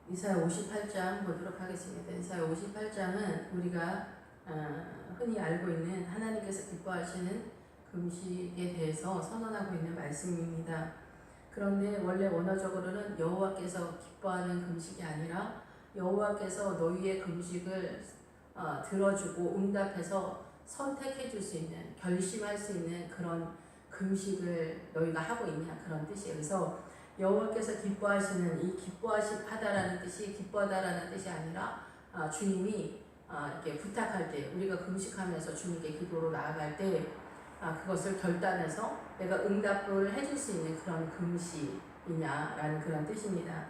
이사야 58장 보도록 하겠습니다. 이사야 58장은 우리가 흔히 알고 있는 하나님께서 기뻐하시는 금식에 대해서 선언하고 있는 말씀입니다. 그런데 원래 원어적으로는 여호와께서 기뻐하는 금식이 아니라 여호와께서 너희의 금식을 들어주고 응답해서 선택해 줄 수 있는, 결심할 수 있는 그런 금식을 너희가 하고 있냐, 그런 뜻이에요. 그래서 여호와께서 기뻐하시는, 이 기뻐하다라는 뜻이 기뻐하다라는 뜻이 아니라 주님이 이렇게 부탁할 때, 우리가 금식하면서 주님께 기도로 나아갈 때 그것을 결단해서 내가 응답을 해줄 수 있는 그런 금식이냐라는 그런 뜻입니다.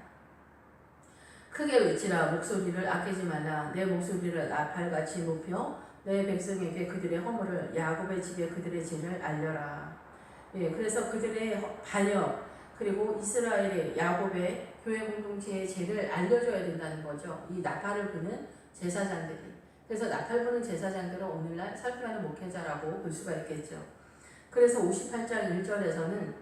크게 외치라, 목소리를 아끼지 말라. 내 목소리를 나팔같이 높여 내 백성에게 그들의 허물을, 야곱의 집에 그들의 죄를 알려라. 예, 그래서 그들의 반역, 그리고 이스라엘의, 야곱의 교회 공동체의 죄를 알려줘야 된다는 거죠. 이 나팔을 부는 제사장들이. 그래서 나팔 부는 제사장들은 오늘날 설교하는 목회자라고 볼 수가 있겠죠. 그래서 58장 1절에서는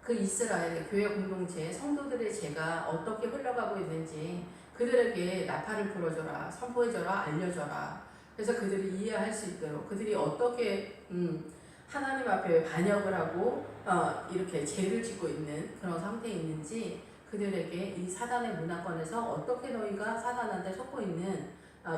그 이스라엘의 교회 공동체의 성도들의 죄가 어떻게 흘러가고 있는지 그들에게 나팔을 불어줘라, 선포해줘라, 알려줘라. 그래서 그들이 이해할 수 있도록, 그들이 어떻게 하나님 앞에 반역을 하고 이렇게 죄를 짓고 있는 그런 상태에 있는지, 그들에게 이 사단의 문화권에서 어떻게 너희가 사단한테 속고 있는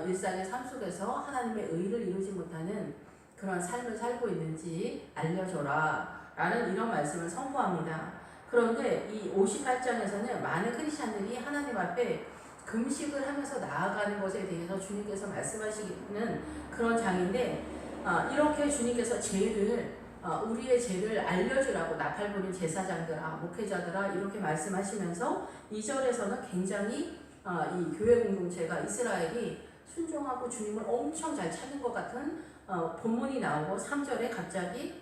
일상의 삶 속에서 하나님의 의를 이루지 못하는 그런 삶을 살고 있는지 알려줘라 라는 이런 말씀을 선포합니다. 그런데 이 58장에서는 많은 크리스찬들이 하나님 앞에 금식을 하면서 나아가는 것에 대해서 주님께서 말씀하시는 그런 장인데, 이렇게 주님께서 우리의 죄를 알려주라고 나팔 부는 제사장들아, 목회자들아 이렇게 말씀하시면서 2절에서는 굉장히 이 교회 공동체가, 이스라엘이 순종하고 주님을 엄청 잘 찾는 것 같은 본문이 나오고, 3절에 갑자기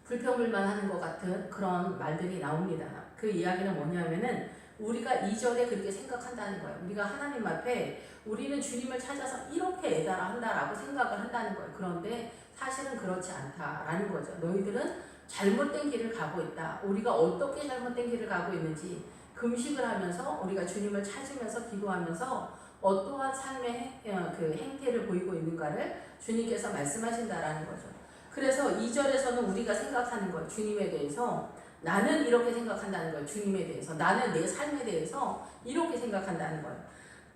불평불만하는 것 같은 그런 말들이 나옵니다. 그 이야기는 뭐냐면은 우리가 2절에 그렇게 생각한다는 거예요. 우리가 하나님 앞에 우리는 주님을 찾아서 이렇게 애달아 한다라고 생각을 한다는 거예요. 그런데 사실은 그렇지 않다라는 거죠. 너희들은 잘못된 길을 가고 있다. 우리가 어떻게 잘못된 길을 가고 있는지, 금식을 하면서 우리가 주님을 찾으면서 기도하면서 어떠한 삶의 그 행태를 보이고 있는가를 주님께서 말씀하신다라는 거죠. 그래서 2절에서는 우리가 생각하는 거예요. 주님에 대해서 나는 이렇게 생각한다는 거예요. 주님에 대해서, 나는 내 삶에 대해서 이렇게 생각한다는 거예요.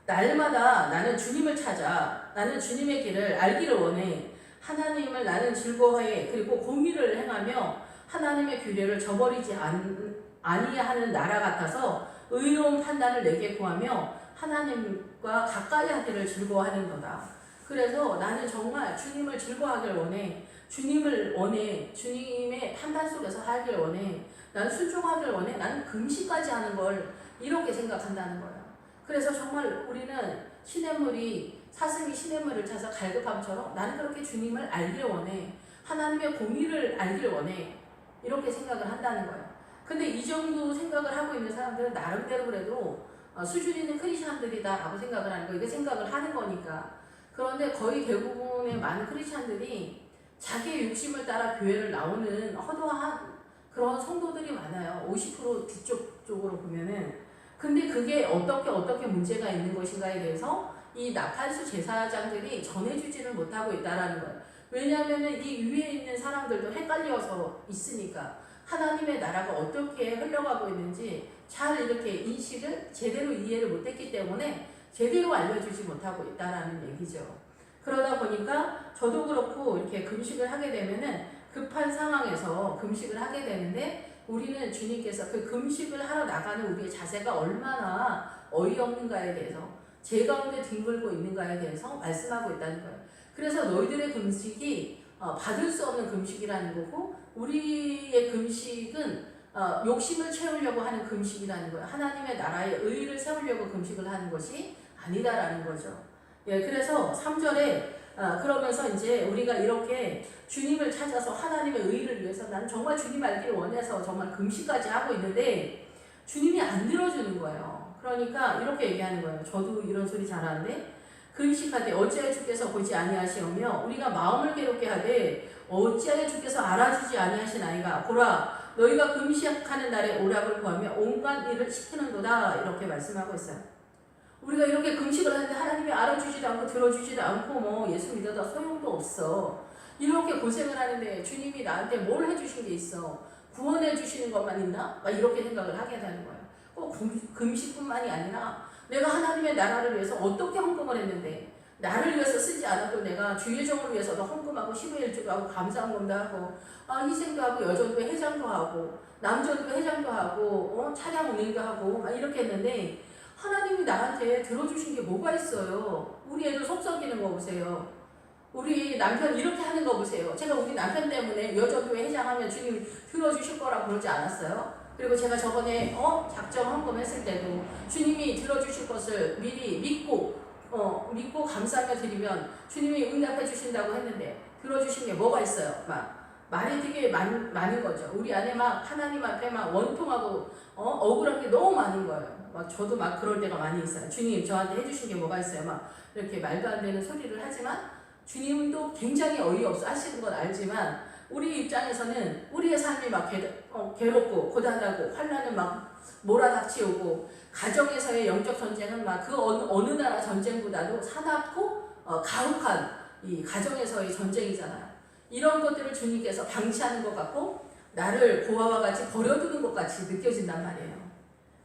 날마다 나는 주님을 찾아, 나는 주님의 길을 알기를 원해. 하나님을 나는 즐거워해. 그리고 공의를 행하며 하나님의 규례를 저버리지 아니하는 나라 같아서 의로운 판단을 내게 구하며 하나님과 가까이 하기를 즐거워하는도다. 그래서 나는 정말 주님을 즐거워하길 원해. 주님을 원해. 주님의 판단 속에서 살길 원해. 나는 순종하길 원해. 나는 금식까지 하는 걸 이렇게 생각한다는 거예요. 그래서 정말 우리는 사슴이 시냇물을 찾아 갈급함처럼 나는 그렇게 주님을 알길 원해. 하나님의 공의를 알길 원해. 이렇게 생각을 한다는 거예요. 근데 이 정도 생각을 하고 있는 사람들은 나름대로 그래도 수준 있는 크리스찬들이다라고 생각을 하는 거예요. 이게 생각을 하는 거니까. 그런데 거의 대부분의 많은 크리스찬들이 자기의 욕심을 따라 교회를 나오는 허도한 그런 성도들이 많아요. 50% 뒤쪽 쪽으로 보면은. 근데 그게 어떻게 문제가 있는 것인가에 대해서 이 나팔수 제사장들이 전해주지를 못하고 있다라는 거예요. 왜냐하면은 이 위에 있는 사람들도 헷갈려서 있으니까, 하나님의 나라가 어떻게 흘러가고 있는지 잘 이렇게 인식을 제대로 이해를 못했기 때문에 제대로 알려주지 못하고 있다라는 얘기죠. 그러다 보니까 저도 그렇고 이렇게 금식을 하게 되면은 급한 상황에서 금식을 하게 되는데, 우리는 주님께서 그 금식을 하러 나가는 우리의 자세가 얼마나 어이없는가에 대해서, 죄 가운데 뒹굴고 있는가에 대해서 말씀하고 있다는 거예요. 그래서 너희들의 금식이 받을 수 없는 금식이라는 거고, 우리의 금식은 욕심을 채우려고 하는 금식이라는 거예요. 하나님의 나라의 의를 세우려고 금식을 하는 것이 아니다라는 거죠. 예, 그래서 3절에 그러면서 이제 우리가 이렇게 주님을 찾아서 하나님의 의를 위해서 난 정말 주님 알기를 원해서 정말 금식까지 하고 있는데 주님이 안 들어주는 거예요. 그러니까 이렇게 얘기하는 거예요. 저도 이런 소리 잘하는데, 금식하되 어찌하여 주께서 보지 아니하시오며 우리가 마음을 괴롭게 하되 어찌하여 주께서 알아주지 아니하시나이까. 보라, 너희가 금식하는 날에 오락을 구하며 온갖 일을 시키는도다 이렇게 말씀하고 있어요. 우리가 이렇게 금식을 하는데 하나님이 알아주지도 않고 들어주지도 않고 뭐 예수 믿어도 소용도 없어. 이렇게 고생을 하는데 주님이 나한테 뭘 해주신 게 있어? 구원해 주시는 것만 있나? 막 이렇게 생각을 하게 되는 거예요. 꼭 금식뿐만이 아니라 내가 하나님의 나라를 위해서 어떻게 헌금을 했는데 나를 위해서 쓰지 않아도 내가 주의 종을 위해서도 헌금하고 10의 1조도 하고 감사헌금도 하고 희생도 하고 여전도 회장도 하고 남전도 회장도 하고 차량 운행도 하고 막 이렇게 했는데 하나님이 나한테 들어주신 게 뭐가 있어요? 우리 애들 속썩이는 거 보세요. 우리 남편 이렇게 하는 거 보세요. 제가 우리 남편 때문에 여전도회 회장하면 주님 들어주실 거라고 그러지 않았어요? 그리고 제가 저번에 작정 헌금했을 때도 주님이 들어주실 것을 미리 믿고 감사하며 드리면 주님이 응답해 주신다고 했는데 들어주신 게 뭐가 있어요? 말이 되게 많은 거죠. 우리 안에 막 하나님 앞에 막 원통하고 억울한 게 너무 많은 거예요. 저도 막 그럴 때가 많이 있어요. 주님 저한테 해주신 게 뭐가 있어요? 막 이렇게 말도 안 되는 소리를 하지만 주님도 굉장히 어이없어 하시는 건 알지만 우리 입장에서는 우리의 삶이 막 괴롭고 고단하고 환난을 막 몰아닥치우고 가정에서의 영적 전쟁은 막 그 어느 나라 전쟁보다도 사납고 가혹한 이 가정에서의 전쟁이잖아요. 이런 것들을 주님께서 방치하는 것 같고 나를 고아와 같이 버려두는 것 같이 느껴진단 말이에요.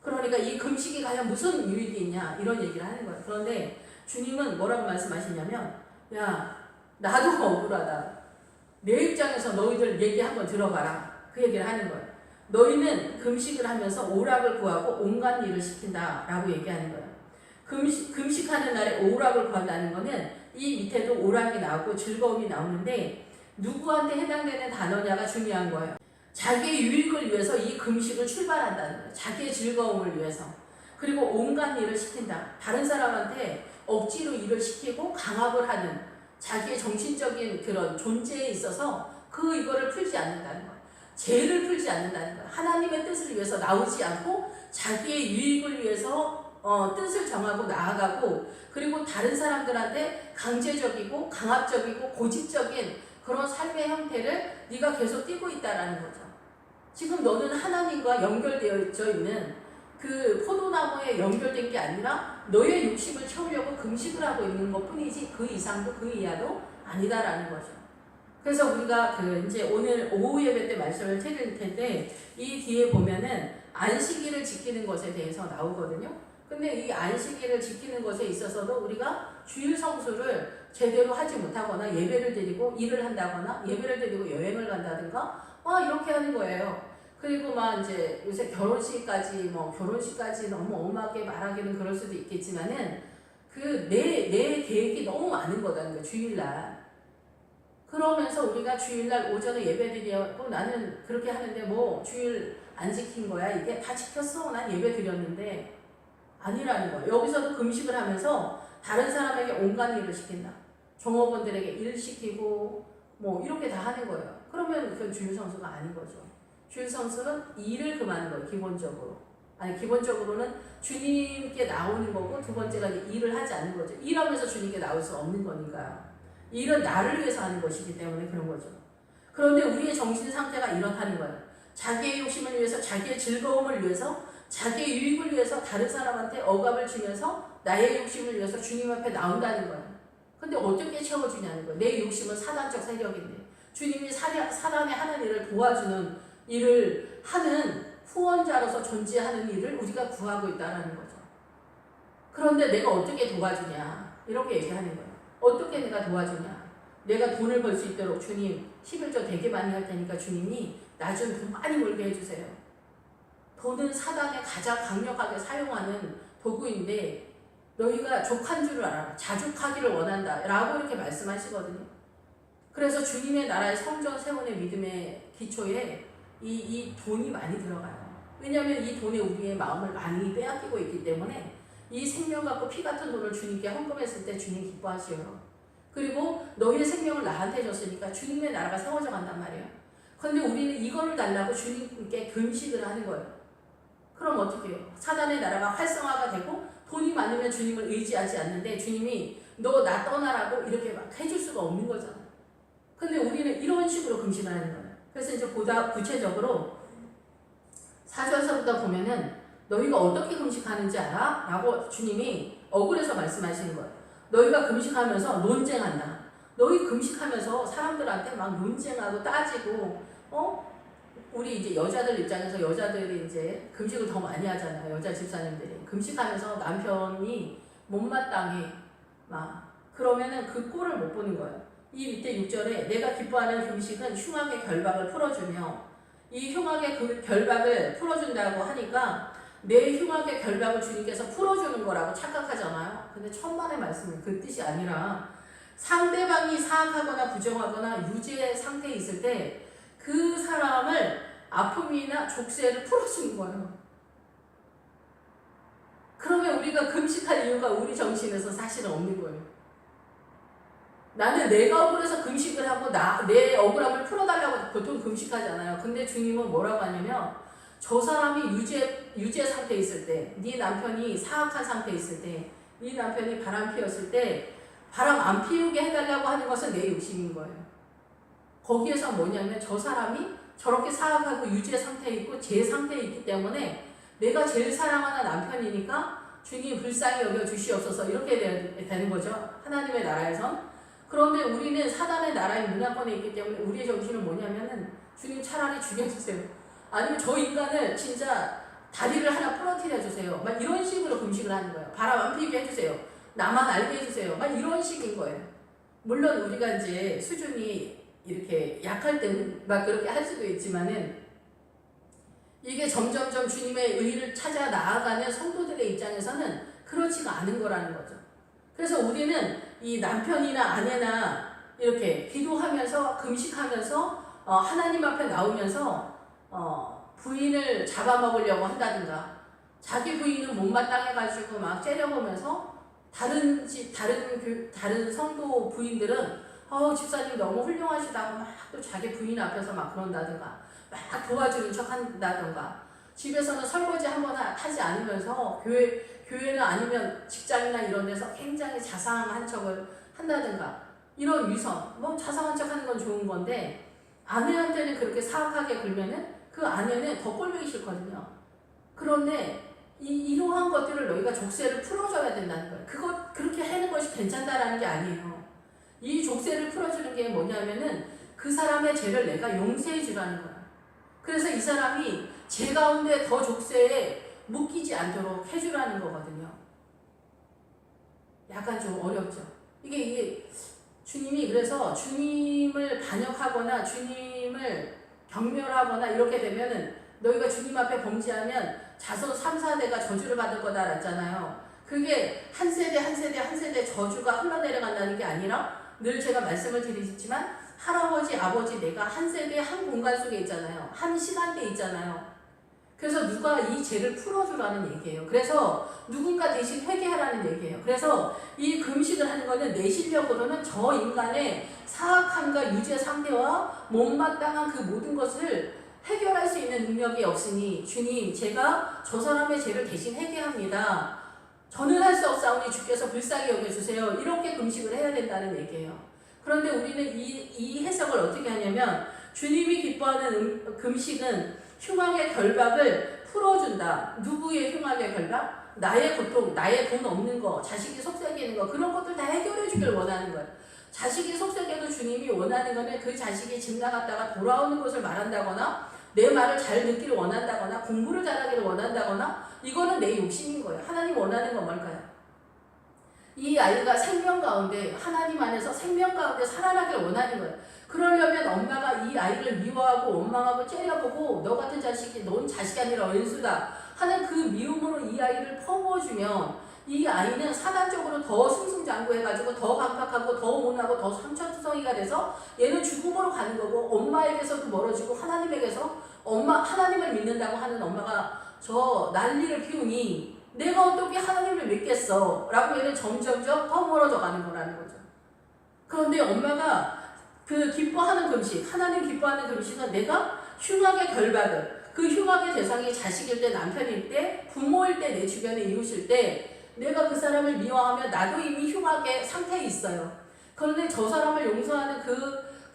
그러니까 이 금식이 과연 무슨 유익이 있냐 이런 얘기를 하는 거예요. 그런데 주님은 뭐라고 말씀하시냐면 야 나도 억울하다. 내 입장에서 너희들 얘기 한번 들어봐라. 그 얘기를 하는 거예요. 너희는 금식을 하면서 오락을 구하고 온갖 일을 시킨다 라고 얘기하는 거예요. 금식하는 날에 오락을 구한다는 거는 이 밑에도 오락이 나오고 즐거움이 나오는데 누구한테 해당되는 단어냐가 중요한 거예요. 자기의 유익을 위해서 이 금식을 출발한다는 거예요. 자기의 즐거움을 위해서. 그리고 온갖 일을 시킨다. 다른 사람한테 억지로 일을 시키고 강압을 하는 자기의 정신적인 그런 존재에 있어서 이거를 풀지 않는다는 거예요. 죄를 풀지 않는다는 거예요. 하나님의 뜻을 위해서 나오지 않고 자기의 유익을 위해서 뜻을 정하고 나아가고 그리고 다른 사람들한테 강제적이고 강압적이고 고집적인 그런 삶의 형태를 네가 계속 띠고 있다라는 거죠. 지금 너는 하나님과 연결되어 있는 그 포도나무에 연결된 게 아니라 너의 욕심을 채우려고 금식을 하고 있는 것 뿐이지 그 이상도 그 이하도 아니다라는 거죠. 그래서 우리가 이제 오늘 오후 예배 때 말씀을 드릴 텐데 이 뒤에 보면은 안식일을 지키는 것에 대해서 나오거든요. 근데 이 안식일을 지키는 것에 있어서도 우리가 주일 성수를 제대로 하지 못하거나 예배를 드리고 일을 한다거나 예배를 드리고 여행을 간다든가 이렇게 하는 거예요. 그리고 이제 요새 결혼식까지 너무 엄하게 말하기는 그럴 수도 있겠지만은 내 계획이 너무 많은 거다는 거예요. 주일날. 그러면서 우리가 주일날 오전에 예배드리고 나는 그렇게 하는데 주일 안 지킨 거야? 이게 다 지켰어. 난 예배 드렸는데 아니라는 거예요. 여기서도 금식을 하면서 다른 사람에게 온갖 일을 시킨다. 종업원들에게 일 시키고 이렇게 다 하는 거예요. 그러면 그건 주일 성수가 아닌 거죠. 주일 성수는 일을 금하는 거예요. 기본적으로는 주님께 나오는 거고 두 번째가 일을 하지 않는 거죠. 일하면서 주님께 나올 수 없는 거니까요. 일은 나를 위해서 하는 것이기 때문에 그런 거죠. 그런데 우리의 정신 상태가 이렇다는 거예요. 자기의 욕심을 위해서 자기의 즐거움을 위해서 자기의 유익을 위해서 다른 사람한테 억압을 주면서 나의 욕심을 위해서 주님 앞에 나온다는 거예요. 근데 어떻게 채워주냐는 거예요. 내 욕심은 사단적 세력인데 주님이 사단에 하는 일을 도와주는 일을 하는 후원자로서 존재하는 일을 우리가 구하고 있다는 거죠. 그런데 내가 어떻게 도와주냐 이렇게 얘기하는 거예요. 어떻게 내가 도와주냐. 내가 돈을 벌 수 있도록 주님 11조 되게 많이 할 테니까 주님이 나 좀 돈 많이 벌게 해주세요. 돈은 사단에 가장 강력하게 사용하는 도구인데 너희가 족한 줄을 알아. 자족하기를 원한다 라고 이렇게 말씀하시거든요. 그래서 주님의 나라의 성전 세원의 믿음의 기초에 이 돈이 많이 들어가요. 왜냐하면 이 돈에 우리의 마음을 많이 빼앗기고 있기 때문에 이 생명 같고 피 같은 돈을 주님께 헌금했을 때 주님 기뻐하시어요. 그리고 너희의 생명을 나한테 줬으니까 주님의 나라가 세워져 간단 말이에요. 그런데 우리는 이거를 달라고 주님께 금식을 하는 거예요. 그럼 어떻게 해요? 사단의 나라가 활성화가 되고 돈이 많으면 주님을 의지하지 않는데 주님이 너 나 떠나라고 이렇게 막 해줄 수가 없는 거잖아요. 근데 우리는 이런 식으로 금식을 하는 거예요. 그래서 이제 보다 구체적으로 4절서부터 보면은 너희가 어떻게 금식하는지 알아? 라고 주님이 억울해서 말씀하시는 거예요. 너희가 금식하면서 논쟁한다. 너희 금식하면서 사람들한테 막 논쟁하고 따지고, 우리 이제 여자들 입장에서 여자들이 이제 금식을 더 많이 하잖아요. 여자 집사님들이. 금식하면서 남편이 못마땅해. 막. 그러면은 그 꼴을 못 보는 거예요. 이 밑에 6절에 내가 기뻐하는 금식은 흉악의 결박을 풀어주며, 이 흉악의 그 결박을 풀어준다고 하니까 내 흉악의 결박을 주님께서 풀어주는 거라고 착각하잖아요. 근데 천만의 말씀은 그 뜻이 아니라 상대방이 사악하거나 부정하거나 유죄 상태에 있을 때 그 사람을 아픔이나 족쇄를 풀어주는 거예요. 그러면 우리가 금식할 이유가 우리 정신에서 사실은 없는 거예요. 나는 내가 억울해서 금식을 하고 내 억울함을 풀어달라고 보통 금식하잖아요. 근데 주님은 뭐라고 하냐면 저 사람이 유죄 상태에 있을 때, 네 남편이 사악한 상태에 있을 때, 네 남편이 바람 피웠을 때 바람 안 피우게 해달라고 하는 것은 내 욕심인 거예요. 거기에서 뭐냐면 저 사람이 저렇게 사악하고 유죄 상태에 있고 제 상태에 있기 때문에 내가 제일 사랑하는 남편이니까 주님 불쌍히 여겨 주시옵소서 이렇게 되는 거죠. 하나님의 나라에선. 그런데 우리는 사단의 나라의 문화권에 있기 때문에 우리의 정신은 뭐냐면은 주님 차라리 죽여주세요. 아니면 저 인간을 진짜 다리를 하나 부러뜨려 주세요. 막 이런 식으로 금식을 하는 거예요. 바람 안 피게 해주세요. 나만 알게 해주세요. 막 이런 식인 거예요. 물론 우리가 이제 수준이 이렇게 약할 때는 막 그렇게 할 수도 있지만은 이게 점점점 주님의 의를 찾아 나아가는 성도들의 입장에서는 그렇지가 않은 거라는 거죠. 그래서 우리는 이 남편이나 아내나 이렇게 기도하면서 금식하면서 하나님 앞에 나오면서 부인을 잡아먹으려고 한다든가 자기 부인은 못마땅해가지고 막 째려보면서 다른 성도 부인들은 집사님 너무 훌륭하시다고 막 또 자기 부인 앞에서 막 그런다든가 막 도와주는 척 한다든가 집에서는 설거지 한번 하지 않으면서 교회는 아니면 직장이나 이런 데서 굉장히 자상한 척을 한다든가 이런 위선, 뭐 자상한 척 하는 건 좋은 건데 아내한테는 그렇게 사악하게 굴면은 그 아내는 더 꼴보기 싫거든요. 그런데 이러한 것들을 너희가 족쇄를 풀어줘야 된다는 거예요. 그렇게 하는 것이 괜찮다라는 게 아니에요. 이 족쇄를 풀어주는 게 뭐냐면은 그 사람의 죄를 내가 용서해 주라는 거예요. 그래서 이 사람이 죄 가운데 더 족쇄에 묶이지 않도록 해주라는 거거든요. 약간 좀 어렵죠. 이게 주님이 그래서 주님을 반역하거나 주님을 경멸하거나 이렇게 되면은 너희가 주님 앞에 범죄하면 자손 3, 4대가 저주를 받을 거다 했잖아요. 그게 한 세대 저주가 흘러내려간다는 게 아니라 늘 제가 말씀을 드리지만 할아버지, 아버지 내가 한 세대 한 공간 속에 있잖아요. 한 시간대에 있잖아요. 그래서 누가 이 죄를 풀어주라는 얘기예요. 그래서 누군가 대신 회개하라는 얘기예요. 그래서 이 금식을 하는 거는 내 실력으로는 저 인간의 사악함과 유죄 상태와 못마땅한 그 모든 것을 해결할 수 있는 능력이 없으니 주님 제가 저 사람의 죄를 대신 회개합니다. 저는 할 수 없사오니 주께서 불쌍히 여겨주세요. 이렇게 금식을 해야 된다는 얘기예요. 그런데 우리는 이 해석을 어떻게 하냐면 주님이 기뻐하는 금식은 흉악의 결박을 풀어준다. 누구의 흉악의 결박? 나의 고통, 나의 돈 없는 거, 자식이 속삭이는 거 그런 것들 다 해결해 주길 원하는 거예요. 자식이 속삭여도 주님이 원하는 거는 그 자식이 집 나갔다가 돌아오는 것을 말한다거나 내 말을 잘 듣기를 원한다거나 공부를 잘하기를 원한다거나 이거는 내 욕심인 거예요. 하나님 원하는 건 뭘까요? 이 아이가 생명 가운데 하나님 안에서 생명 가운데 살아나길 원하는 거예요. 그러려면 엄마가 이 아이를 미워하고 원망하고 째려보고 너 같은 자식이 넌 자식이 아니라 원수다 하는 그 미움으로 이 아이를 퍼부어주면 이 아이는 사단적으로 더 승승장구해가지고 더 강팍하고 더 온하고 더 상처투성이가 돼서 얘는 죽음으로 가는 거고 엄마에게서도 멀어지고 하나님에게서 하나님을 믿는다고 하는 엄마가 저 난리를 피우니 내가 어떻게 하나님을 믿겠어 라고 얘는 점점점 더 멀어져 가는 거라는 거죠. 그런데 엄마가 그 기뻐하는 금식, 하나님 기뻐하는 금식은 내가 흉악의 결박을 그 흉악의 대상이 자식일 때, 남편일 때, 부모일 때, 내 주변에 이웃일 때 내가 그 사람을 미워하면 나도 이미 흉악의 상태에 있어요. 그런데 저 사람을 용서하는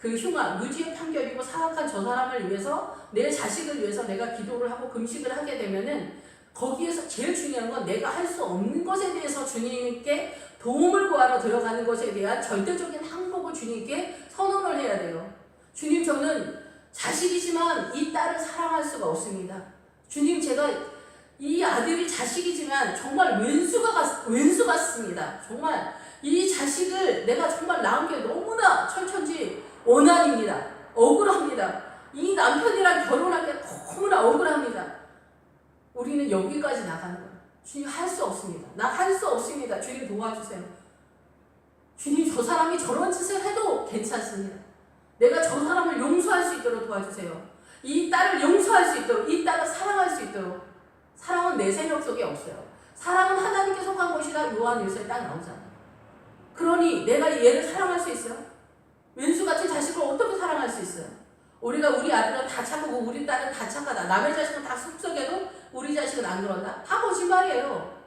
그 흉악, 무지의 판결이고 사악한 저 사람을 위해서 내 자식을 위해서 내가 기도를 하고 금식을 하게 되면은 거기에서 제일 중요한 건 내가 할 수 없는 것에 대해서 주님께 도움을 구하러 들어가는 것에 대한 절대적인 항복을 주님께 선언을 해야 돼요. 주님, 저는 자식이지만 이 딸을 사랑할 수가 없습니다. 주님, 제가 이 아들이 자식이지만 정말 왼수 같습니다. 정말 이 자식을 내가 정말 낳은 게 너무나 철천지 원한입니다. 억울합니다. 이 남편이랑 결혼할 게 너무나 억울합니다. 우리는 여기까지 나가는 거예요. 주님, 할 수 없습니다. 나 할 수 없습니다. 주님 도와주세요. 주님, 저 사람이 저런 짓을 해도 괜찮습니다. 내가 저 사람을 용서할 수 있도록 도와주세요. 이 딸을 용서할 수 있도록, 이 딸을 사랑할 수 있도록. 사랑은 내 세력 속에 없어요. 사랑은 하나님께 속한 것이다. 요한 1서에 딱 나오잖아요. 그러니 내가 얘를 사랑할 수 있어요? 왼수같이 자식을 어떻게 사랑할 수 있어요? 우리가 우리 아들은 다 착하고 우리 딸은 다 착하다. 남의 자식은 다 숲속에도 우리 자식은 안 그런다. 다 거짓말이에요.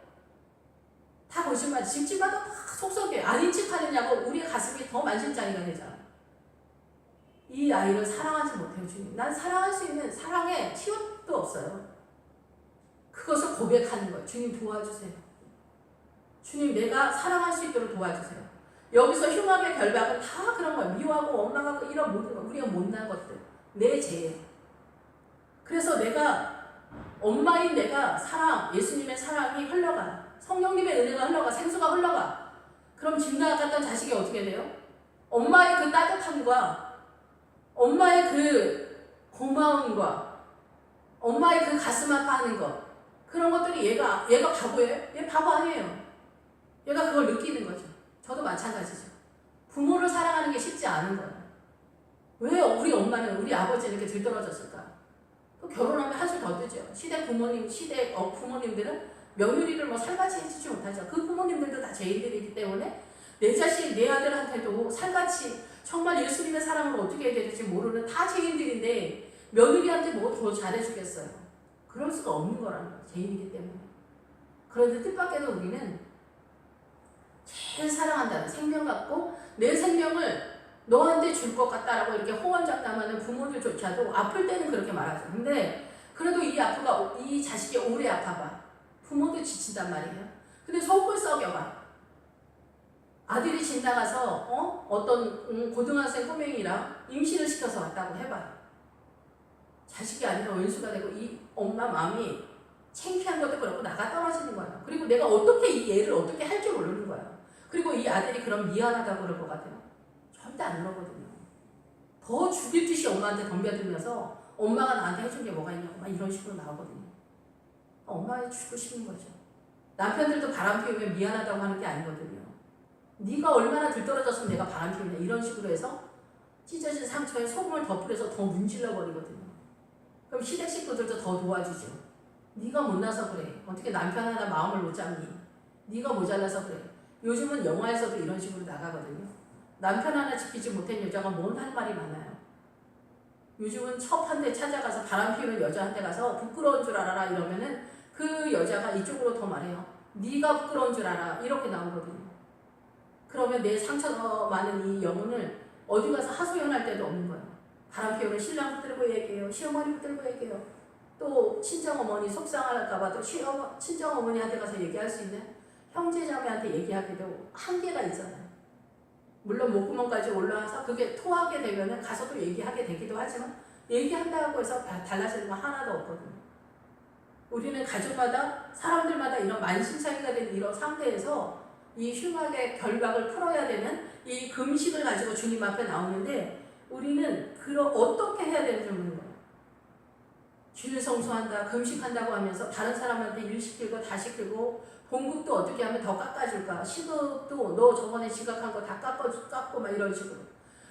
다 거짓말. 집집마다 다 속속에 아닌 척 하느냐고 우리 가슴이 더 만신창이가 되잖아. 이 아이를 사랑하지 못해요, 주님. 난 사랑할 수 있는 사랑에 치읓도 없어요. 그것을 고백하는 거예요. 주님 도와주세요. 주님, 내가 사랑할 수 있도록 도와주세요. 여기서 흉악의 결박은 다 그런 거예요. 미워하고 원망하고 이런 모든 거, 우리가 못난 것들, 내 죄. 그래서 엄마인 내가 예수님의 사랑이 흘러가, 성령님의 은혜가 흘러가, 생수가 흘러가. 그럼 집 나갔던 자식이 어떻게 돼요? 엄마의 그 따뜻함과 엄마의 그 고마움과 엄마의 그 가슴 아파하는 것, 그런 것들이 얘가 바보예요? 얘 바보 아니에요. 얘가 그걸 느끼는 거죠. 저도 마찬가지죠. 부모를 사랑하는 게 쉽지 않은 거예요. 왜 우리 엄마는, 우리 아버지는 이렇게 들떨어졌을까? 또 결혼하면 한술 더 뜨죠. 시대 부모님들은 며느리를 뭐 살같이 해주지 못하죠. 그 부모님들도 다 죄인들이기 때문에 내 자식, 내 아들한테도 살같이 정말 예수님의 사랑을 어떻게 해야 될지 모르는 다 죄인들인데 며느리한테 뭐 더 잘해주겠어요? 그럴 수가 없는 거라는 거예요. 죄인이기 때문에. 그런데 뜻밖에도 우리는 제일 사랑한다는, 생명 갖고 내 생명을 너한테 줄 것 같다라고 이렇게 호언장담하는 부모들조차도 아플 때는 그렇게 말하죠. 근데 그래도 이 자식이 오래 아파봐. 부모도 지친단 말이에요. 근데 속을 썩여봐. 아들이 집 나가서 어떤 고등학생 꼬맹이랑 임신을 시켜서 왔다고 해봐. 자식이 아니라 왼수가 되고 이 엄마 마음이 창피한 것도 그렇고 나가 떨어지는 거예요. 그리고 내가 어떻게 이 애를 어떻게 할 줄 모르는 거예요. 그리고 이 아들이 그럼 미안하다고 그럴 것 같아요. 절대 안 그러거든요. 더 죽일 듯이 엄마한테 덤벼들면서 엄마가 나한테 해준 게 뭐가 있냐고 막 이런 식으로 나오거든요. 엄마에 주고 싶은 거죠. 남편들도 바람 피우면 미안하다고 하는 게 아니거든요. 네가 얼마나 들떨어졌으면 내가 바람 피우냐 이런 식으로 해서 찢어진 상처에 소금을 덧뿌려서 더 문질러 버리거든요. 그럼 시댁 식구들도 더 도와주죠. 네가 못나서 그래. 어떻게 남편 하나 마음을 못 잡니? 네가 모자라서 그래. 요즘은 영화에서도 이런 식으로 나가거든요. 남편 하나 지키지 못한 여자가 뭔 할 말이 많아요. 요즘은 첩한테 찾아가서 바람 피우는 여자한테 가서 부끄러운 줄 알아라 이러면은 그 여자가 이쪽으로 더 말해요. 네가 부끄러운 줄 알아. 이렇게 나오거든요. 그러면 내 상처 많은 이 영혼을 어디 가서 하소연할 데도 없는 거예요. 바람 피우는 신랑 붙들고 얘기해요. 시어머니 붙들고 얘기해요. 또 친정어머니 속상할까봐 또 친정어머니한테 가서 얘기할 수 있는 형제자매한테 얘기하기도 한계가 있잖아요. 물론 목구멍까지 올라와서 그게 토하게 되면 가서 또 얘기하게 되기도 하지만 얘기한다고 해서 달라지는 건 하나도 없거든요. 우리는 가족마다 사람들마다 이런 만신창이가 된 이런 상태에서 이 흉악의 결박을 풀어야 되는 이 금식을 가지고 주님 앞에 나오는데 우리는 어떻게 해야 되는지 모르는 거예요. 주일 성수한다, 금식한다고 하면서 다른 사람한테 일 시키고 다 시키고 봉급도 어떻게 하면 더 깎아줄까? 시급도 너 저번에 지각한 거 다 깎고 막 이런 식으로.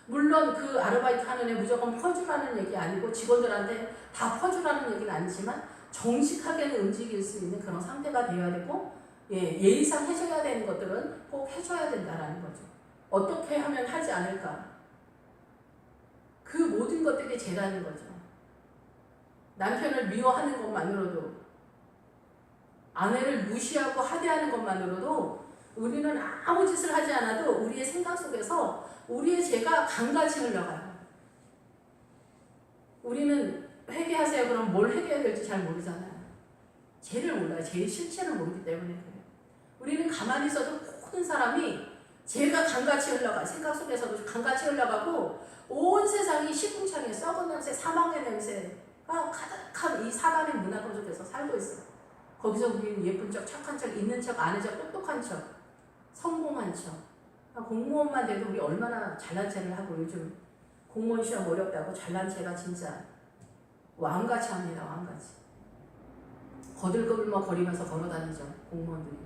물론 그 아르바이트 하는 애 무조건 퍼주라는 얘기 아니고 직원들한테 다 퍼주라는 얘기는 아니지만 정직하게는 움직일 수 있는 그런 상태가 되어야 되고 예의상 해줘야 되는 것들은 꼭 해줘야 된다라는 거죠. 어떻게 하면 하지 않을까? 그 모든 것들이 죄라는 거죠. 남편을 미워하는 것만으로도 아내를 무시하고 하대하는 것만으로도 우리는 아무 짓을 하지 않아도 우리의 생각 속에서 우리의 죄가 강같이 흘러가요. 우리는 회개하세요. 그럼 뭘 회개해야 될지 잘 모르잖아요. 죄를 몰라요. 죄의 실체를 모르기 때문에 그래요. 우리는 가만히 있어도 모든 사람이 죄가 강같이 흘러가, 생각 속에서도 강같이 흘러가고 온 세상이 시궁창에 썩은 냄새, 사망의 냄새가 가득한 이 사단의 문화권 속에서 살고 있어요. 거기서 우리는 예쁜 척, 착한 척, 있는 척, 아는 척, 똑똑한 척, 성공한 척. 공무원만 돼도 우리 얼마나 잘난 체를 하고 요즘 공무원 시험 어렵다고 잘난 체가 진짜 왕같이 합니다. 왕같이. 거들거들만 거리면서 걸어다니죠. 공무원들이.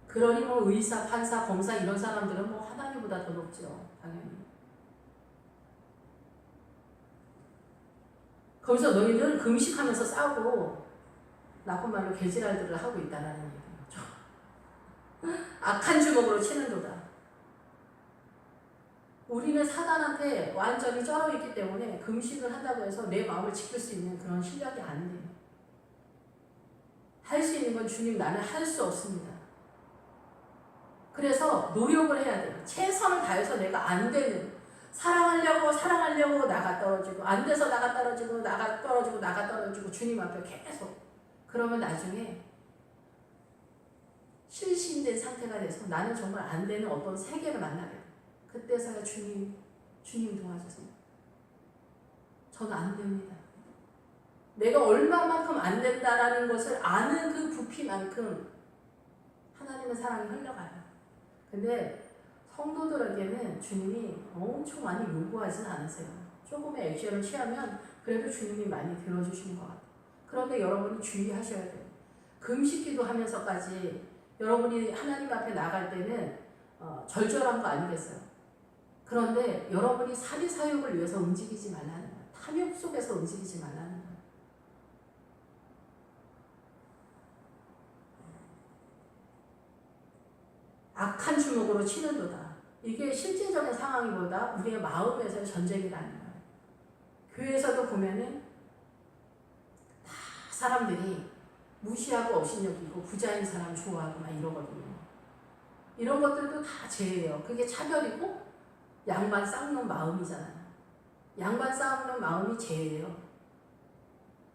그러니 뭐 의사, 판사, 검사 이런 사람들은 뭐 하나님보다 더 높죠. 당연히. 거기서 너희들은 금식하면서 싸우고 나쁜 말로 개지랄들을 하고 있다는 얘기예요. 악한 주먹으로 치는도다. 우리는 사단한테 완전히 쩔어 있기 때문에 금식을 한다고 해서 내 마음을 지킬 수 있는 그런 실력이 안 돼요. 할 수 있는 건 주님, 나는 할 수 없습니다. 그래서 노력을 해야 돼요. 최선을 다해서 내가 안 되는, 사랑하려고 나가 떨어지고, 안 돼서 나가 떨어지고, 나가 떨어지고 주님 앞에 계속. 그러면 나중에 실신된 상태가 돼서 나는 정말 안 되는 어떤 세계를 만나게 돼요. 그때서야 주님 도와주세요. 저는 안 됩니다. 내가 얼마만큼 안 된다라는 것을 아는 그 부피만큼 하나님의 사랑이 흘러가요. 근데 성도들에게는 주님이 엄청 많이 요구하진 않으세요. 조금의 액션을 취하면 그래도 주님이 많이 들어주시는 것 같아요. 그런데 여러분이 주의하셔야 돼요. 금식기도 하면서까지 여러분이 하나님 앞에 나갈 때는 절절한 거 아니겠어요? 그런데 여러분이 사리사욕을 위해서 움직이지 말라는 거예요. 탐욕 속에서 움직이지 말라는 거예요. 악한 주먹으로 치는도다. 이게 실제적인 상황이보다 우리의 마음에서의 전쟁이라는 거예요. 교회에서도 보면은 다 사람들이 무시하고 업신여기고 부자인 사람 좋아하고 막 이러거든요. 이런 것들도 다 죄예요. 그게 차별이고 양반 쌓는 마음이잖아요. 양반 쌓는 마음이 죄예요.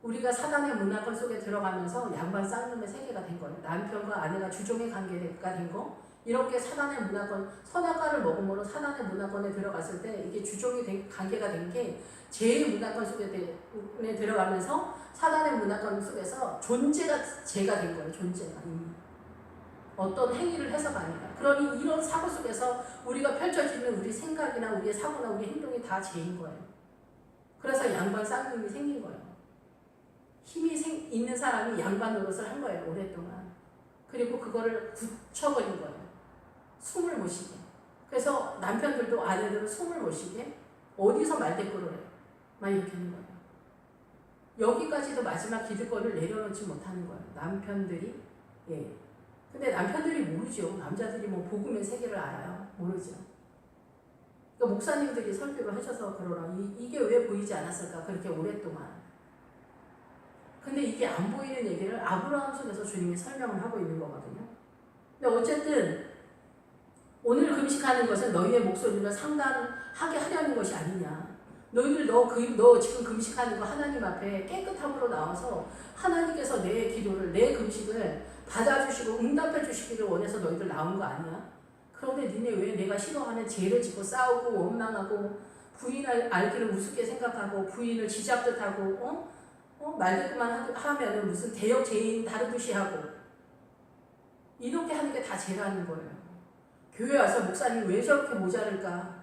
우리가 사단의 문화권 속에 들어가면서 양반 쌍놈의 세계가 된 거예요. 남편과 아내가 주종의 관계가 된 거. 이렇게 사단의 문화권, 선악과를 먹음으로 사단의 문화권에 들어갔을 때 이게 주종이 관계가 된 게 죄의 문화권 속에 들어가면서 사단의 문화권 속에서 존재가 죄가 된 거예요. 존재가. 어떤 행위를 해서가 아니라. 그러니 이런 사고 속에서 우리가 펼쳐지는 우리 생각이나 우리의 사고나 우리 행동이 다 죄인 거예요. 그래서 양반 쌍놈이 생긴 거예요. 힘이 있는 사람이 양반 노릇을 한 거예요. 오랫동안. 그리고 그거를 굳혀버린 거예요. 숨을 못 쉬게. 그래서 남편들도 아내들은 숨을 못 쉬게 어디서 말대꾸를 해요. 막 이렇게 하는 거예요. 여기까지도 마지막 기득권을 내려놓지 못하는 거예요. 남편들이. 예. 근데 남편들이 모르죠. 남자들이 뭐 복음의 세계를 알아요. 모르죠. 그러니까 목사님들이 설교를 하셔서 그러나 이게 왜 보이지 않았을까? 그렇게 오랫동안. 근데 이게 안 보이는 얘기를 아브라함 속에서 주님이 설명을 하고 있는 거거든요. 근데 어쨌든 오늘 금식하는 것은 너희의 목소리를 상달하게 하려는 것이 아니냐. 너희들 너 지금 금식하는 거 하나님 앞에 깨끗함으로 나와서 하나님께서 내 기도를, 내 금식을 받아주시고 응답해 주시기를 원해서 너희들 나온 거 아니야? 그런데 니네 왜 내가 싫어하는 죄를 짓고 싸우고 원망하고 부인을 알기를 우습게 생각하고 부인을 지잡듯 하고 말대꾸만 하면은 무슨 대역 죄인 다루듯이 하고 이렇게 하는 게 다 죄라는 거예요. 교회 와서 목사님 왜 저렇게 모자랄까?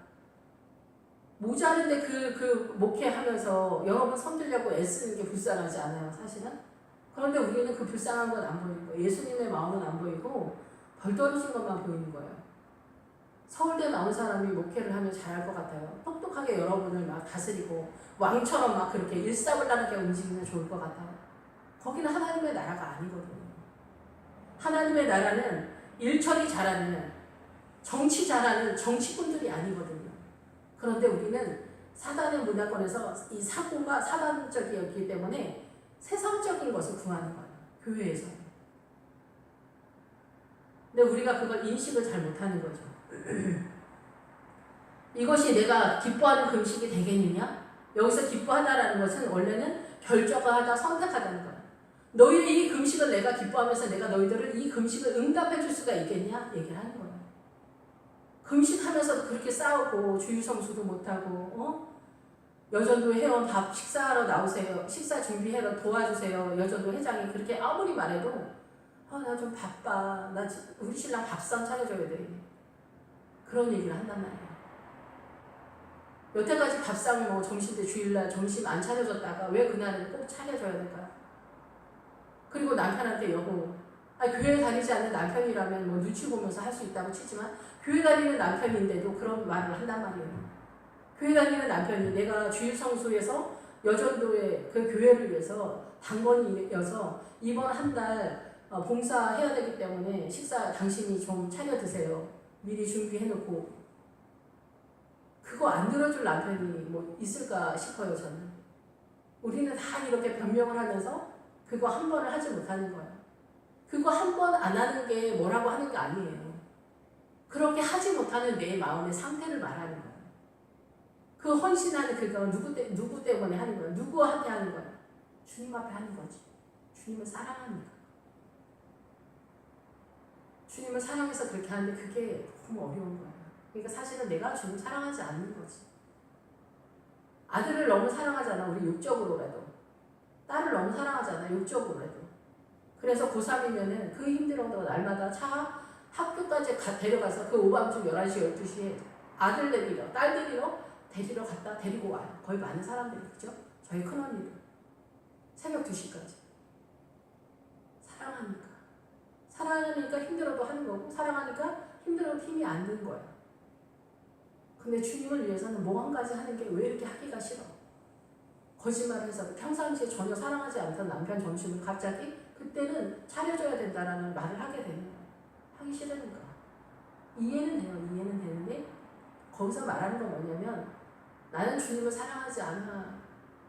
모자른데 그 목회하면서 여러 번 섬기려고 애쓰는 게 불쌍하지 않아요, 사실은? 그런데 우리는 그 불쌍한 건 안 보이는 거예요. 예수님의 마음은 안 보이고 벌 떨어진 것만 보이는 거예요. 서울대 나온 사람이 목회를 하면 잘할 것 같아요. 똑똑하게 여러분을 막 다스리고 왕처럼 막 그렇게 일사불란하게 움직이면 좋을 것 같아요. 거기는 하나님의 나라가 아니거든요. 하나님의 나라는 일처리 잘하는, 정치 잘하는 정치꾼들이 아니거든요. 그런데 우리는 사단의 문화권에서 이 사고가 사단적이었기 때문에 세상적인 것을 구하는 거예요. 교회에서. 근데 우리가 그걸 인식을 잘 못하는 거죠. 이것이 내가 기뻐하는 금식이 되겠느냐? 여기서 기뻐하다라는 것은 원래는 결정하다, 선택하다는 거야. 너희의 이 금식을 내가 기뻐하면서 내가 너희들을 이 금식을 응답해 줄 수가 있겠냐? 얘기를 하는 거야. 금식하면서도 그렇게 싸우고 주유성수도 못하고 여전도 회원 밥 식사하러 나오세요. 식사 준비하러 도와주세요. 여전도 회장이 그렇게 아무리 말해도 나 좀 바빠. 우리 신랑 밥상 차려줘야 돼. 그런 얘기를 한단 말이야. 여태까지 밥상 뭐 점심 때 주일날 점심 안 차려줬다가 왜 그날은 꼭 차려줘야 될까? 그리고 남편한테 여보, 교회 다니지 않는 남편이라면 뭐 눈치 보면서 할 수 있다고 치지만 교회 다니는 남편인데도 그런 말을 한단 말이에요. 교회 다니는 남편이 내가 주일성수에서 여전도의 그 교회를 위해서 당번이어서 이번 한 달 봉사해야 되기 때문에 식사 당신이 좀 차려 드세요. 미리 준비해 놓고. 그거 안 들어줄 남편이 뭐 있을까 싶어요, 저는. 우리는 다 이렇게 변명을 하면서 그거 한 번을 하지 못하는 거예요. 그거 한 번 안 하는 게 뭐라고 하는 게 아니에요. 그렇게 하지 못하는 내 마음의 상태를 말하는 거예요. 그 헌신하는 그거 누구 때문에 하는 거예요? 누구한테 하는 거예요? 주님 앞에 하는 거지. 주님을 사랑하니까. 주님을 사랑해서 그렇게 하는데 그게 너무 어려운 거예요. 그러니까 사실은 내가 주님 사랑하지 않는 거지. 아들을 너무 사랑하잖아. 우리 육적으로라도. 딸을 너무 사랑하잖아. 육적으로라도. 그래서 고3이면은 그 힘들어도 날마다 학교까지 데려가서 그 오밤중 11시, 12시에 아들 데리러, 딸 데리러 갔다 데리고 와요. 거의 많은 사람들이. 그죠? 저희 큰언니도. 새벽 2시까지. 사랑하니까. 사랑하니까 힘들어도 하는 거고, 사랑하니까 힘들어도 힘이 안 든 거예요. 근데 주님을 위해서는 뭐 한 가지 하는 게 왜 이렇게 하기가 싫어? 거짓말을 해서 평상시에 전혀 사랑하지 않던 남편 점심을 갑자기 그때는 차려줘야 된다라는 말을 하게 되는 거예요. 하기 싫으니까. 이해는 돼요. 이해는 되는데 거기서 말하는 건 뭐냐면 나는 주님을 사랑하지 않아.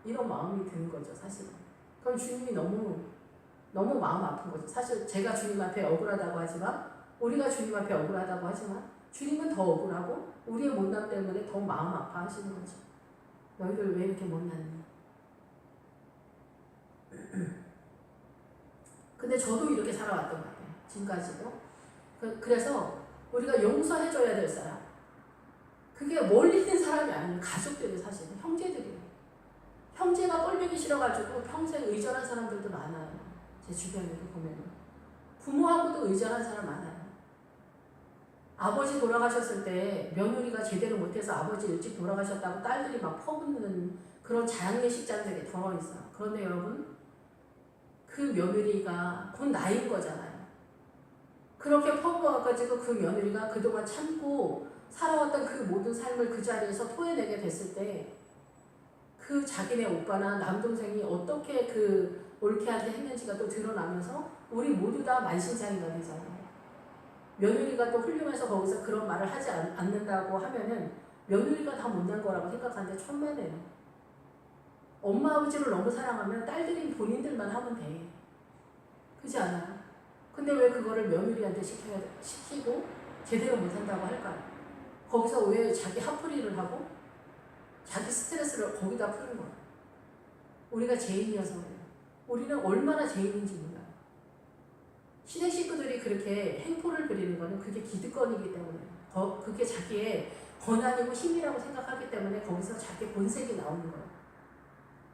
이런 마음이 드는 거죠. 사실은. 그럼 주님이 너무 마음 아픈 거죠. 사실 제가 주님 앞에 억울하다고 하지만 우리가 주님 앞에 억울하다고 하지만 주님은 더 억울하고 우리의 못남 때문에 더 마음 아파하시는 거죠. 너희들 왜 이렇게 못났니? 근데 저도 이렇게 살아왔던 것 같아요. 지금까지도. 그래서 우리가 용서해줘야 될 사람. 그게 멀리 있는 사람이 아니에요. 가족들이 사실은. 형제들이에요. 형제가 꼴보기 싫어가지고 평생 의존한 사람들도 많아요. 제 주변에 보면. 부모하고도 의존한 사람 많아요. 아버지 돌아가셨을 때 며느리가 제대로 못해서 아버지 일찍 돌아가셨다고 딸들이 막 퍼붓는 그런 장례식장들이 더 있어요. 그런데 여러분, 그 며느리가 곧 나인 거잖아요. 그렇게 퍼부어가지고 그 며느리가 그동안 참고 살아왔던 그 모든 삶을 그 자리에서 토해내게 됐을 때 그 자기네 오빠나 남동생이 어떻게 그 올케한테 했는지가 또 드러나면서 우리 모두 다 만신창이가 되잖아요. 며느리가 또 훌륭해서 거기서 그런 말을 하지 않는다고 하면은 며느리가 다 못난 거라고 생각하는데 천만에요. 엄마 아버지를 너무 사랑하면 딸들이 본인들만 하면 돼. 그렇지 않아요? 근데 왜 그거를 며느리한테 시키고 제대로 못한다고 할까요? 거기서 왜 자기 핫플이를 하고 자기 스트레스를 거기다 푸는 거야. 우리가 죄인이어서 그래요. 우리는 얼마나 죄인인지 몰라요. 시댁 식구들이 그렇게 행포를 부리는 거는 그게 기득권이기 때문에 그게 자기의 권한이고 힘이라고 생각하기 때문에 거기서 자기 본색이 나오는 거예요.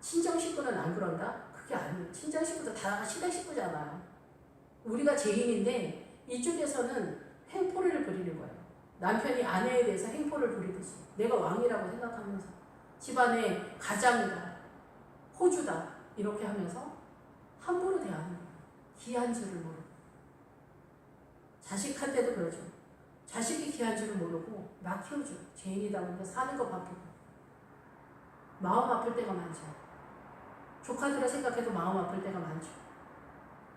친정 식구는 안 그런다? 그게 아니에요. 친정 식구도 다 시댁 식구잖아요. 우리가 죄인인데 이쪽에서는 행포를 부리는 거예요. 남편이 아내에 대해서 행포를 부리듯이 내가 왕이라고 생각하면서 집안의 가장이다, 호주다 이렇게 하면서 함부로 대하는 거예요. 귀한 줄을 모르고. 자식한테도 그러죠. 자식이 귀한 줄을 모르고 막 키워줘. 죄인이다 보니까 사는 거 바쁘고. 마음 아플 때가 많죠. 조카들을 생각해도 마음 아플 때가 많죠.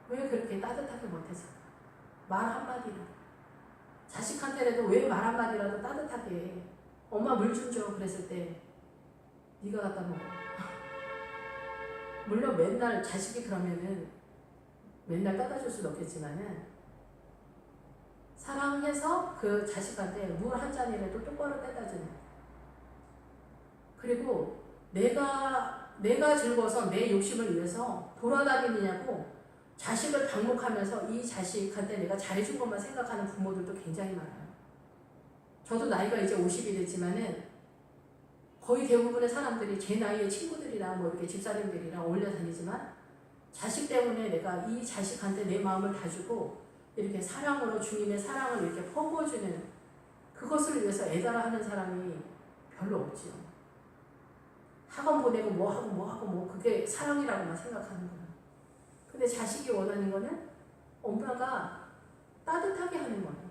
왜 그렇게 따뜻하게 못해서? 말 한마디라도. 자식한테라도 왜 말 한마디라도 따뜻하게 해. 엄마 물 좀 줘. 그랬을 때 네가 갖다 먹어. 물론 맨날 자식이 그러면은 맨날 따다 줄 수는 없겠지만은 사랑해서 그 자식한테 물 한 잔이라도 똑바로 떼다 주는. 그리고 내가 즐거워서 내 욕심을 위해서 돌아다니느냐고 자식을 방목하면서 이 자식한테 내가 잘해준 것만 생각하는 부모들도 굉장히 많아요. 저도 나이가 이제 50이 됐지만은 거의 대부분의 사람들이 제 나이의 친구들이랑 뭐 이렇게 집사님들이랑 어울려 다니지만 자식 때문에 내가 이 자식한테 내 마음을 다 주고 이렇게 사랑으로 주님의 사랑을 이렇게 퍼부어주는 그것을 위해서 애달아하는 사람이 별로 없지요. 학원 보내고 뭐 하고 뭐 그게 사랑이라고만 생각하는 거예요. 근데 자식이 원하는 거는 엄마가 따뜻하게 하는 거예요.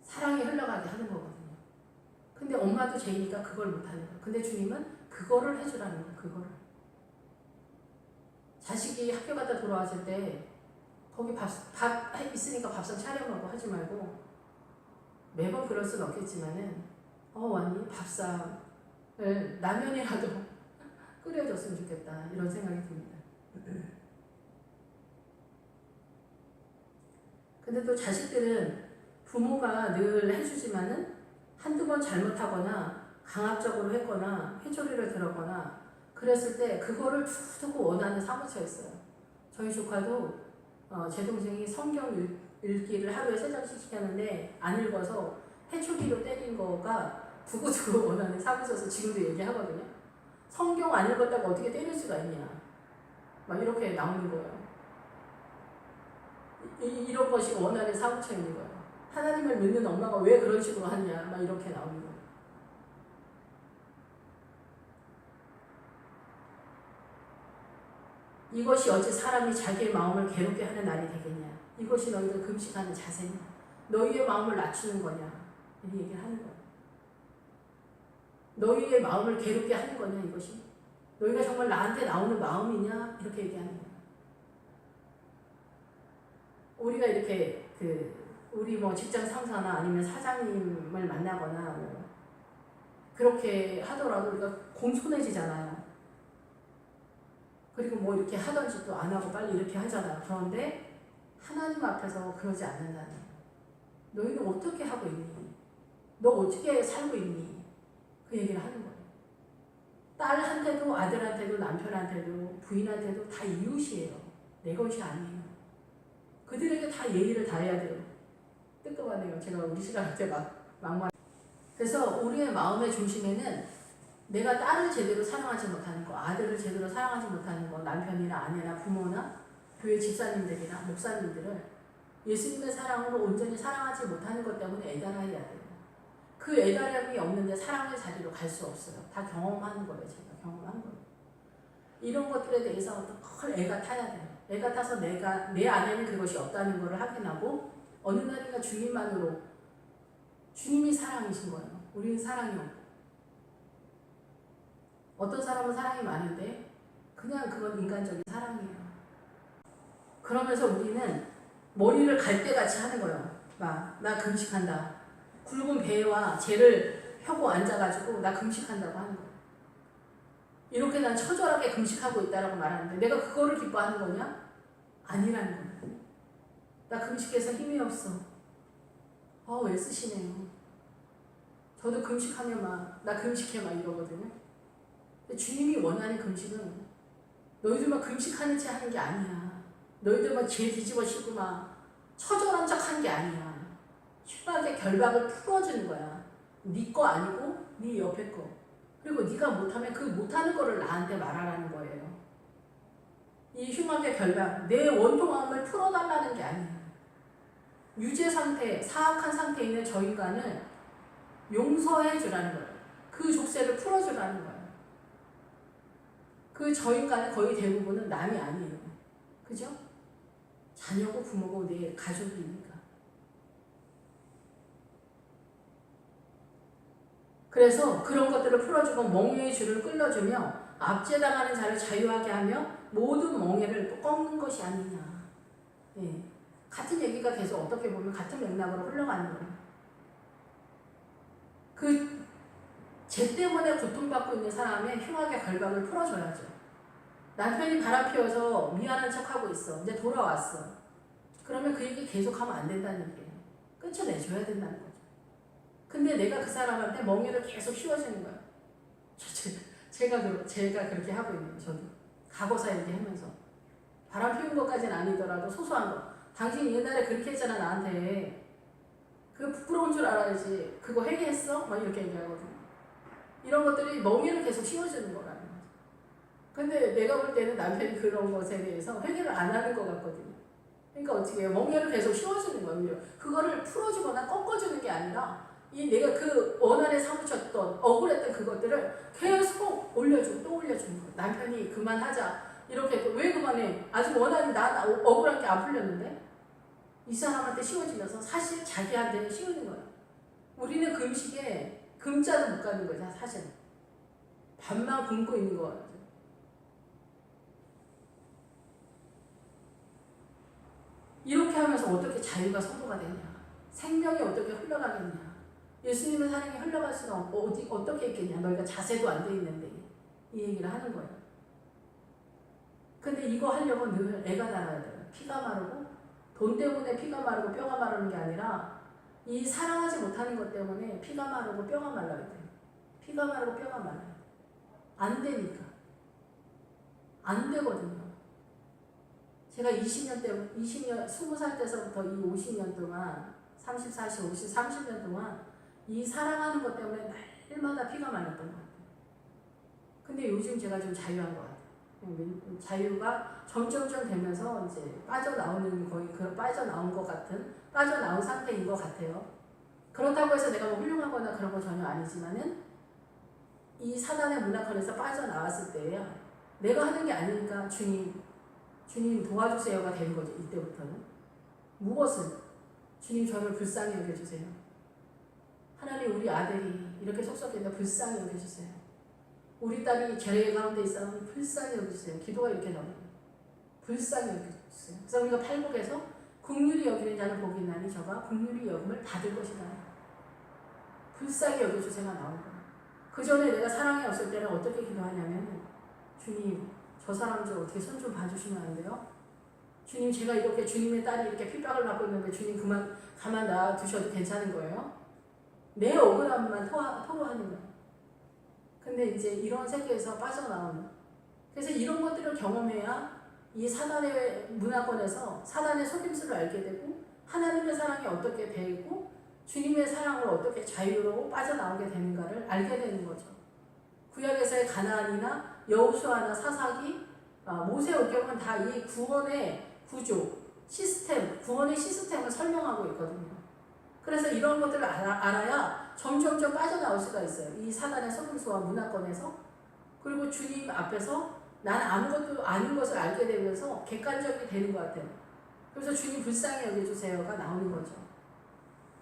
사랑이 흘러가게 하는 거거든요. 근데 엄마도 죄이니까 그걸 못하는 거예요. 근데 주님은 그거를 해주라는 거예요. 그거를. 자식이 학교 갔다 돌아왔을 때 거기 밥 있으니까 밥상 차려먹고 하지 말고 매번 그럴 순 없겠지만은 왔니? 밥상을 라면이라도 끓여줬으면 좋겠다 이런 생각이 듭니다. 근데 또 자식들은 부모가 늘 해주지만은 한두 번 잘못하거나 강압적으로 했거나 회초리를 들었거나 그랬을 때 그거를 두고 원하는 사무처 있어요. 저희 조카도 제 동생이 성경 읽기를 하루에 3장씩 시켰는데 안 읽어서 회초리로 때린 거가 두고두고 원하는 사무처에서 지금도 얘기하거든요. 성경 안 읽었다고 어떻게 때릴 수가 있냐 막 이렇게 나오는 거예요. 이런 것이 원하는 사무처인 거예요. 하나님을 믿는 엄마가 왜 그런 식으로 하냐 막 이렇게 나오는 거예요. 이것이 어찌 사람이 자기의 마음을 괴롭게 하는 날이 되겠냐. 이것이 너희들 금식하는 자세냐. 너희의 마음을 낮추는 거냐. 이 얘기를 하는 거예요. 너희의 마음을 괴롭게 하는 거냐 이것이. 너희가 정말 나한테 나오는 마음이냐 이렇게 얘기하는 거예요. 우리가 이렇게 우리 뭐 직장 상사나 아니면 사장님을 만나거나 뭐 그렇게 하더라도 우리가 공손해지잖아요. 그리고 뭐 이렇게 하던지 또 안 하고 빨리 이렇게 하잖아요. 그런데 하나님 앞에서 그러지 않는다는 거예요. 너희는 어떻게 하고 있니? 너 어떻게 살고 있니? 그 얘기를 하는 거예요. 딸한테도 아들한테도 남편한테도 부인한테도 다 이웃이에요. 내 것이 아니에요. 그들에게 다 예의를 다해야 돼요. 뜨끔하네요. 제가 우리 시간한테 막말. 그래서 우리의 마음의 중심에는 내가 딸을 제대로 사랑하지 못하는 거, 아들을 제대로 사랑하지 못하는 거, 남편이나 아내나 부모나 교회 집사님들이나 목사님들을 예수님의 사랑으로 온전히 사랑하지 못하는 것 때문에 애달아야 돼요. 그 애달음이 없는데 사랑의 자리로 갈 수 없어요. 다 경험하는 거예요. 제가 경험한 거예요. 이런 것들에 대해서 늘 애가 타야 돼요. 애가 타서 내 안에는 그것이 없다는 것을 확인하고 어느 날인가 주님만으로 주님이 사랑이신 거예요. 우리는 사랑이 없고 어떤 사람은 사랑이 많은데 그냥 그건 인간적인 사랑이에요. 그러면서 우리는 머리를 갈대같이 하는 거예요. 나 금식한다. 굵은 배와 재를 펴고 앉아가지고 나 금식한다고 하는 거예요. 이렇게 난 처절하게 금식하고 있다라고 말하는데 내가 그거를 기뻐하는 거냐? 아니라는 거예요. 나 금식해서 힘이 없어. 왜 쓰시네요. 저도 금식하면 나 금식해 이러거든요. 근데 주님이 원하는 금식은 너희들만 금식하는 채 하는 게 아니야. 너희들만 죄 뒤집어 씌고 처절한 척 하는 게 아니야. 흉하게 결박을 풀어주는 거야. 네 거 아니고 네 옆에 거. 그리고 네가 못하면 그 못하는 거를 나한테 말하라는 거예요. 이 흉하게 결박, 내 원통 마음을 풀어달라는 게 아니야. 유죄 상태, 사악한 상태에 있는 저 인간을 용서해 주라는 거예요. 그 족쇄를 풀어주라는 거예요. 그 저 인간의 거의 대부분은 남이 아니에요. 그죠? 자녀고 부모고 내 가족이니까. 그래서 그런 것들을 풀어주고 멍에의 줄을 끌어주며 압제당하는 자를 자유하게 하며 모든 멍에를 꺾는 것이 아니냐. 예. 같은 얘기가 계속 어떻게 보면 같은 맥락으로 흘러가는 거예요. 그 죄 때문에 고통받고 있는 사람의 흉하게 결박을 풀어줘야죠. 남편이 바람 피워서 미안한 척하고 있어. 이제 돌아왔어. 그러면 그 얘기 계속하면 안 된다는 얘기예요. 끝을 내줘야 된다는 거죠. 근데 내가 그 사람한테 멍에를 계속 씌워주는 거야. 제가 그렇게 하고 있는 거예요. 저도 과거사 얘기하면서 바람 피운 것까지는 아니더라도 소소한 거. 당신 옛날에 그렇게 했잖아 나한테. 그거 부끄러운 줄 알아야지. 그거 회개했어? 막 이렇게 얘기하거든요. 이런 것들이 멍에를 계속 씌워주는 거라는 거죠. 근데 내가 볼 때는 남편이 그런 것에 대해서 회개를 안 하는 것 같거든요. 그러니까 어떻게 해요? 멍에를 계속 씌워주는 거예요. 그거를 풀어주거나 꺾어주는 게 아니라 내가 그 원한에 사무쳤던 억울했던 그것들을 계속 올려주고 또 올려주는 거예요. 남편이 그만하자 이렇게 했고 왜 그만해? 아직 원한이 나 억울한 게 안 풀렸는데 이 사람한테 씌워지면서 사실 자기한테 씌우는 거예요. 우리는 금식에 금자도 못 가는 거죠. 사실 밥만 굶고 있는 거예요. 이렇게 하면서 어떻게 자유가 선포가 되냐? 생명이 어떻게 흘러가겠냐? 예수님의 사랑이 흘러갈 수는 없고 어떻게 있겠냐? 너희가 자세도 안 돼 있는데 이 얘기를 하는 거예요. 근데 이거 하려고 늘 애가 달아야 돼요. 피가 마르고 돈 때문에 피가 마르고 뼈가 마르는 게 아니라 이 사랑하지 못하는 것 때문에 피가 마르고 뼈가 말라야 돼요. 피가 마르고 뼈가 말라요. 안 되니까. 안 되거든요. 제가 20살 때서부터 이 50년 동안 30, 40, 50, 30년 동안 이 사랑하는 것 때문에 날마다 피가 말랐던 것 같아요. 근데 요즘 제가 좀 자유한 것 같아요. 자유가 점점점 되면서 이제 빠져나오는 거의 빠져나온 것 같은 빠져나온 상태인 것 같아요. 그렇다고 해서 내가 뭐 훌륭하거나 그런 거 전혀 아니지만은 이 사단의 문화권에서 빠져나왔을 때야 내가 하는 게 아니니까 주님 도와주세요가 되는 거죠. 이때부터는 무엇을 주님 저를 불쌍히 여겨주세요. 하나님 우리 아들이 이렇게 속썩했는데 불쌍히 여겨주세요. 우리 딸이 죄 가운데 있어서 불쌍히 여겨주세요. 기도가 이렇게 나와요. 불쌍히 여겨주세요. 그래서 우리가 팔복에서 긍휼히 여기는 자는 복이 있나니 저가 긍휼히 여김을 받을 것이다. 불쌍히 여겨주세요가 나온 거예요. 그 전에 내가 사랑이 없을 때는 어떻게 기도하냐면 주님 저 사람 좀 어떻게 손 좀 봐주시면 안 돼요? 주님 제가 이렇게 주님의 딸이 이렇게 핍박을 받고 있는데 주님 가만 놔두셔도 괜찮은 거예요? 내 억울함만 토로하는 거예요. 근데 이제 이런 세계에서 빠져나오는 그래서 이런 것들을 경험해야 이 사단의 문화권에서 사단의 속임수를 알게 되고 하나님의 사랑이 어떻게 되고 주님의 사랑으로 어떻게 자유로 빠져나오게 되는가를 알게 되는 거죠. 구약에서의 가나안이나 여호수아나 사사기, 모세오경은 다 이 구원의 구조, 구원의 시스템을 설명하고 있거든요. 그래서 이런 것들을 알아야 점점점 빠져나올 수가 있어요. 이 사단의 속임수와 문화권에서. 그리고 주님 앞에서 나는 아무것도 아닌 것을 알게 되면서 객관적이 되는 것 같아요. 그래서 주님 불쌍히 여겨주세요가 나오는 거죠.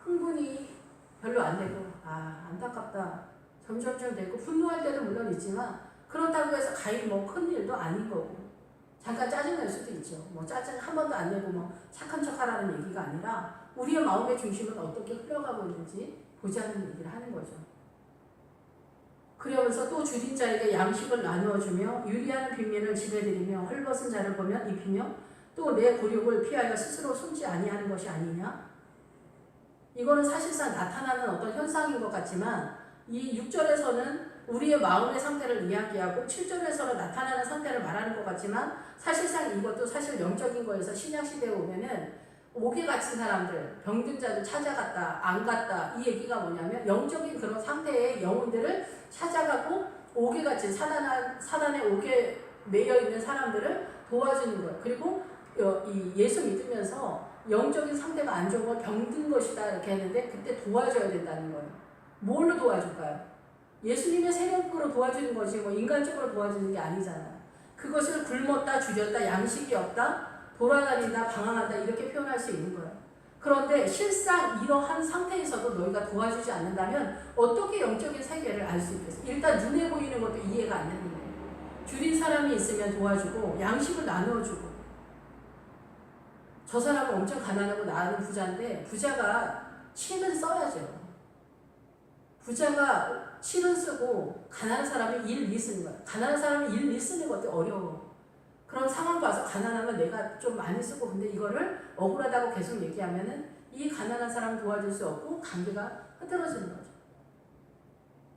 흥분이 별로 안 되고 안타깝다. 점점점 되고 분노할 때도 물론 있지만 그렇다고 해서 가히 뭐 큰일도 아닌 거고 잠깐 짜증날 수도 있죠. 뭐 짜증 한 번도 안 내고 뭐 착한 척 하라는 얘기가 아니라 우리의 마음의 중심은 어떻게 흘러가고 있는지 보자는 얘기를 하는 거죠. 그러면서 또 주린 자에게 양식을 나누어주며 유리하는 빈민을 지배드리며 헐벗은 자를 보면 입히며 또 내 곤욕을 피하여 스스로 숨지 아니하는 것이 아니냐. 이거는 사실상 나타나는 어떤 현상인 것 같지만 이 6절에서는 우리의 마음의 상태를 이야기하고 7절에서는 나타나는 상태를 말하는 것 같지만 사실상 이것도 사실 영적인 거에서 신약시대에 오면은 옥에 갇힌 사람들, 병든 자들 찾아갔다, 안 갔다 이 얘기가 뭐냐면 영적인 그런 상태의 영혼들을 찾아가고 옥에 갇힌 사단의 옥에 매여 있는 사람들을 도와주는 거예요. 그리고 이 예수 믿으면서 영적인 상태가 안 좋은 건 병든 것이다 이렇게 했는데 그때 도와줘야 된다는 거예요. 뭘로 도와줄까요? 예수님의 세력으로 도와주는 것이 뭐 인간적으로 도와주는 게 아니잖아요. 그것을 굶었다, 줄였다, 양식이 없다, 돌아다닌다, 방황한다 이렇게 표현할 수 있는 거예요. 그런데 실상 이러한 상태에서도 너희가 도와주지 않는다면 어떻게 영적인 세계를 알 수 있겠어요? 일단 눈에 보이는 것도 이해가 안 되는 거예요. 줄인 사람이 있으면 도와주고 양식을 나누어주고 저 사람은 엄청 가난하고 나는 부자인데 부자가 치는 써야죠. 부자가 치는 쓰고 가난한 사람이 일 쓰는 거야. 가난한 사람이 일 쓰는 것도 어려워. 그런 상황 봐서 가난하면 내가 좀 많이 쓰고 근데 이거를 억울하다고 계속 얘기하면은 이 가난한 사람 도와줄 수 없고 관계가 흐트러지는 거죠.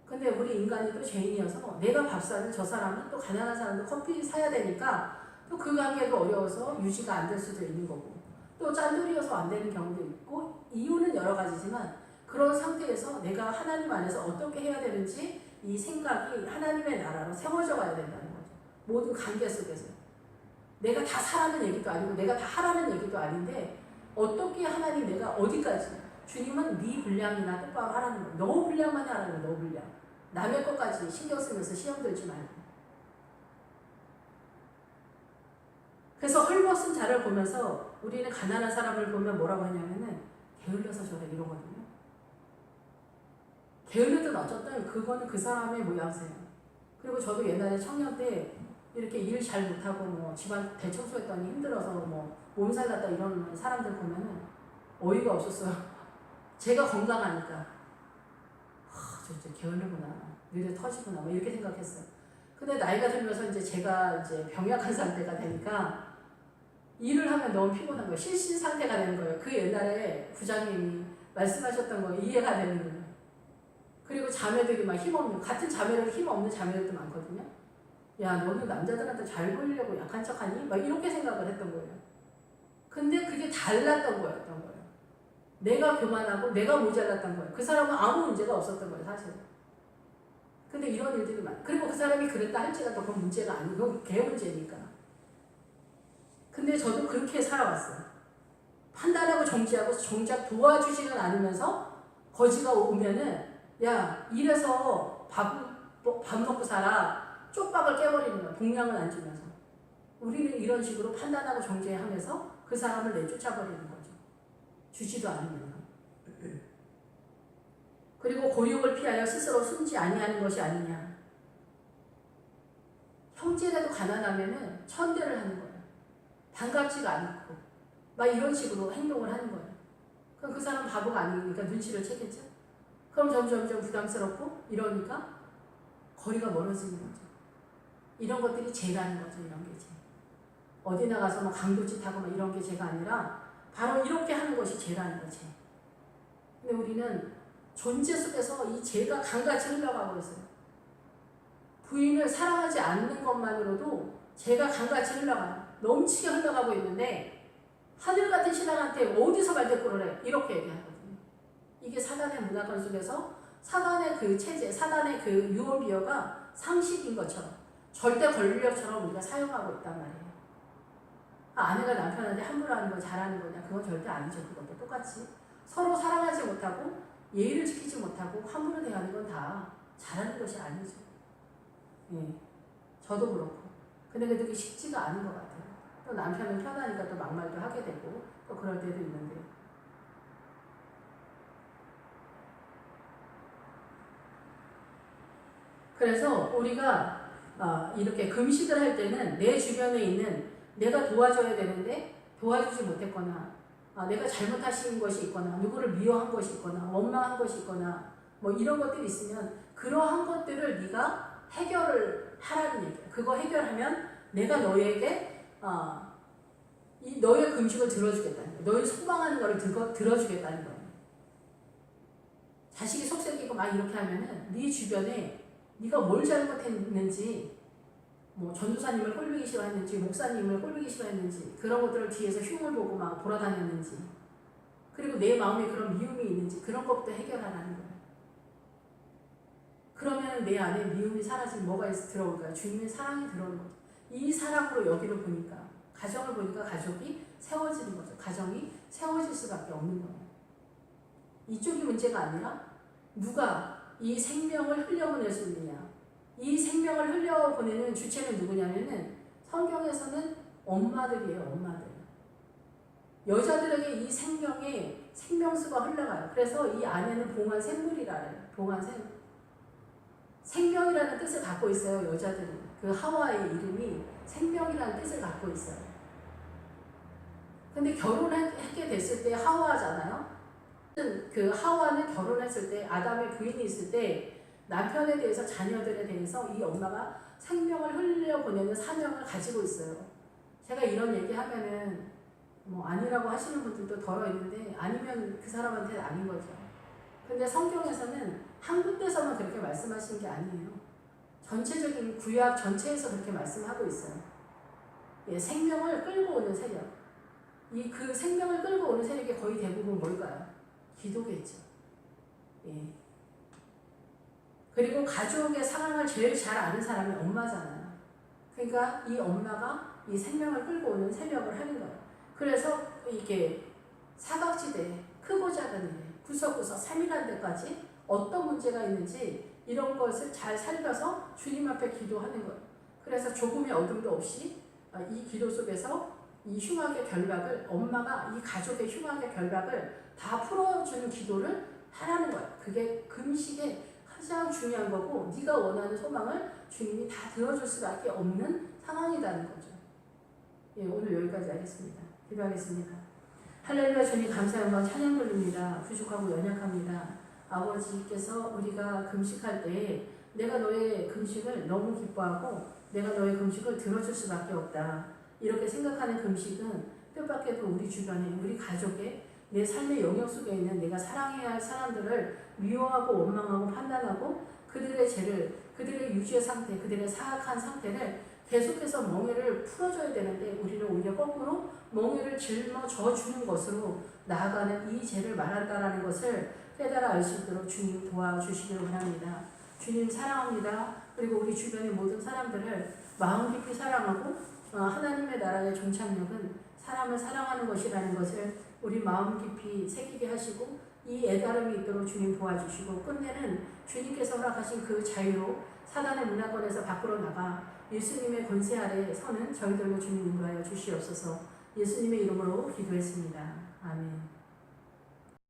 근데 우리 인간이 또 죄인이어서 내가 밥 사는 저 사람은 또 가난한 사람도 커피 사야 되니까 또 그 관계도 어려워서 유지가 안 될 수도 있는 거고 또 짠돌이어서 안 되는 경우도 있고 이유는 여러 가지지만 그런 상태에서 내가 하나님 안에서 어떻게 해야 되는지 이 생각이 하나님의 나라로 세워져 가야 된다는 거죠. 모든 관계 속에서. 내가 다 사라는 얘기도 아니고 내가 다 하라는 얘기도 아닌데 어떻게 하나님 내가 어디까지 주님은 네 분량이나 똑바로 하라는 거예요. 너 분량만 하라는 거예요. 너 분량. 남의 것까지 신경 쓰면서 시험 들지 말고. 그래서 헐벗은 자를 보면서 우리는 가난한 사람을 보면 뭐라고 하냐면은 게을러서 저래 이러거든요. 게을르든 어쨌든 그거는 그 사람의 모양새예요. 그리고 저도 옛날에 청년 때 이렇게 일 잘 못하고 뭐 집안 대청소했더니 힘들어서 뭐 몸살 났다 이런 사람들 보면은 어이가 없었어요. 제가 건강하니까 저 진짜 게을르구나, 뇌를 터지구나 뭐 이렇게 생각했어요. 근데 나이가 들면서 이제 제가 이제 병약한 상태가 되니까 일을 하면 너무 피곤한 거예요. 실신 상태가 되는 거예요. 그 옛날에 부장님이 말씀하셨던 거 이해가 되는 거예요. 그리고 자매들이 막 힘없는, 같은 자매들 힘없는 자매들도 많거든요. 야, 너는 남자들한테 잘 보이려고 약한 척하니? 막 이렇게 생각을 했던 거예요. 근데 그게 달랐던 거였던 거예요. 내가 교만하고 내가 모자랐던 거예요. 그 사람은 아무 문제가 없었던 거예요, 사실은. 근데 이런 일들이 많아요. 그리고 그 사람이 그랬다 할지라도 그건 문제가 아니고 그건 걔 문제니까. 근데 저도 그렇게 살아왔어요. 판단하고 정지하고 정작 도와주지는 않으면서 거지가 오면은 야, 이래서 밥 먹고 살아. 쪽박을 깨버리는 거야. 동량을 안 주면서. 우리는 이런 식으로 판단하고 정죄하면서 그 사람을 내쫓아버리는 거죠. 주지도 않으면서. 그리고 고육을 피하여 스스로 숨지 아니하는 것이 아니냐. 형제라도 가난하면은 천대를 하는 거예요. 반갑지가 않고 막 이런 식으로 행동을 하는 거예요. 그럼 그 사람 바보가 아니니까 눈치를 채겠죠. 그럼 점점 부담스럽고 이러니까 거리가 멀어지는 거죠. 이런 것들이 죄라는 거죠. 이런 게 죄. 어디 나가서 뭐 강도짓하고 막 이런 게 죄가 아니라 바로 이렇게 하는 것이 죄라는 거지. 근데 우리는 존재 속에서 이 죄가 강같이 흘러가고 있어요. 부인을 사랑하지 않는 것만으로도 죄가 강같이 흘러가요. 넘치게 흘러가고 있는데 하늘 같은 신랑한테 어디서 말대꾸를 해? 이렇게 얘기하거든요. 이게 사단의 문화권 속에서 사단의 그 체제, 사단의 그 유언비어가 상식인 것처럼 절대 권력처럼 우리가 사용하고 있단 말이에요. 아내가 남편한테 함부로 하는 건 잘하는 거냐? 그건 절대 아니죠. 그것도 똑같이 서로 사랑하지 못하고 예의를 지키지 못하고 함부로 대하는 건 다 잘하는 것이 아니죠. 예, 저도 그렇고. 근데 그게 쉽지가 않은 것 같아요. 또 남편은 편하니까 또 막말도 하게 되고 또 그럴 때도 있는데. 그래서 우리가 이렇게 금식을 할 때는 내 주변에 있는 내가 도와줘야 되는데 도와주지 못했거나 내가 잘못하신 것이 있거나 누구를 미워한 것이 있거나 원망한 것이 있거나 뭐 이런 것들이 있으면 그러한 것들을 네가 해결을 하라는 얘기야. 그거 해결하면 내가 너에게 이 너의 금식을 들어주겠다는 거야. 너의 속망하는 거를 들어주겠다는 거야. 자식이 속썩이고 막 이렇게 하면은 네 주변에 네가 뭘 잘못했는지 뭐 전도사님을 꼴보기 싫어했는지 목사님을 꼴보기 싫어했는지 그런 것들을 뒤에서 흉을 보고 막 돌아다녔는지 그리고 내 마음에 그런 미움이 있는지 그런 것부터 해결하라는 거예요. 그러면 내 안에 미움이 사라지면 뭐가 들어올까요? 주님의 사랑이 들어오는 거죠. 이 사랑으로 여기를 보니까 가정을 보니까 가족이 세워지는 거죠. 가정이 세워질 수밖에 없는 거예요. 이쪽이 문제가 아니라 누가 이 생명을 흘려보낼 수 있느냐. 이 생명을 흘려보내는 주체는 누구냐면은 성경에서는 엄마들이에요. 엄마들. 여자들에게 이 생명의 생명수가 흘러가요. 그래서 이 안에는 봉한 샘물이라 해요. 봉한 샘물. 생명이라는 뜻을 갖고 있어요. 여자들은. 그 하와의 이름이 생명이라는 뜻을 갖고 있어요. 근데 결혼하게 됐을 때 하와잖아요. 그 하와는 결혼했을 때 아담의 부인이 있을 때 남편에 대해서 자녀들에 대해서 이 엄마가 생명을 흘려보내는 사명을 가지고 있어요. 제가 이런 얘기하면은 뭐 아니라고 하시는 분들도 덜어 있는데 아니면 그 사람한테는 아닌 거죠. 근데 성경에서는 한 군데서만 그렇게 말씀하신 게 아니에요. 전체적인 구약 전체에서 그렇게 말씀하고 있어요. 예, 생명을 끌고 오는 세력. 그 생명을 끌고 오는 세력이 거의 대부분 뭘까요? 기도겠죠. 예. 그리고 가족의 상황을 제일 잘 아는 사람이 엄마잖아요. 그러니까 이 엄마가 이 생명을 끌고 오는 세력을 하는 거예요. 그래서 이게 사각지대, 크고 작은 일, 구석구석 세밀한 데까지 어떤 문제가 있는지 이런 것을 잘 살펴서 주님 앞에 기도하는 거예요. 그래서 조금의 어둠도 없이 이 기도 속에서 이 흉악의 결박을 엄마가 이 가족의 흉악의 결박을 다 풀어주는 기도를 하라는 거예요. 그게 금식의 가장 중요한 거고 네가 원하는 소망을 주님이 다 들어줄 수밖에 없는 상황이라는 거죠. 예, 오늘 여기까지 하겠습니다. 기도하겠습니다. 할렐루야. 주님 감사 영광 찬양 돌립니다. 부족하고 연약합니다. 아버지께서 우리가 금식할 때에 내가 너의 금식을 너무 기뻐하고 내가 너의 금식을 들어줄 수밖에 없다. 이렇게 생각하는 금식은 뜻밖에도 우리 주변에 우리 가족에 내 삶의 영역 속에 있는 내가 사랑해야 할 사람들을 미워하고 원망하고 판단하고 그들의 죄를 그들의 유죄 상태 그들의 사악한 상태를 계속해서 멍에를 풀어줘야 되는데 우리는 오히려 거꾸로 멍에를 짊어져 주는 것으로 나아가는 이 죄를 말한다라는 것을 깨달아 알 수 있도록 주님 도와주시길 원합니다. 주님 사랑합니다. 그리고 우리 주변의 모든 사람들을 마음 깊이 사랑하고 하나님의 나라의 종착역은 사람을 사랑하는 것이라는 것을 우리 마음 깊이 새기게 하시고 이 애달음이 있도록 주님 도와주시고 끝내는 주님께서 허락하신 그 자유로 사단의 문화권에서 밖으로 나가 예수님의 권세 아래 서는 저희들로 주님 인도하여 주시옵소서. 예수님의 이름으로 기도했습니다. 아멘.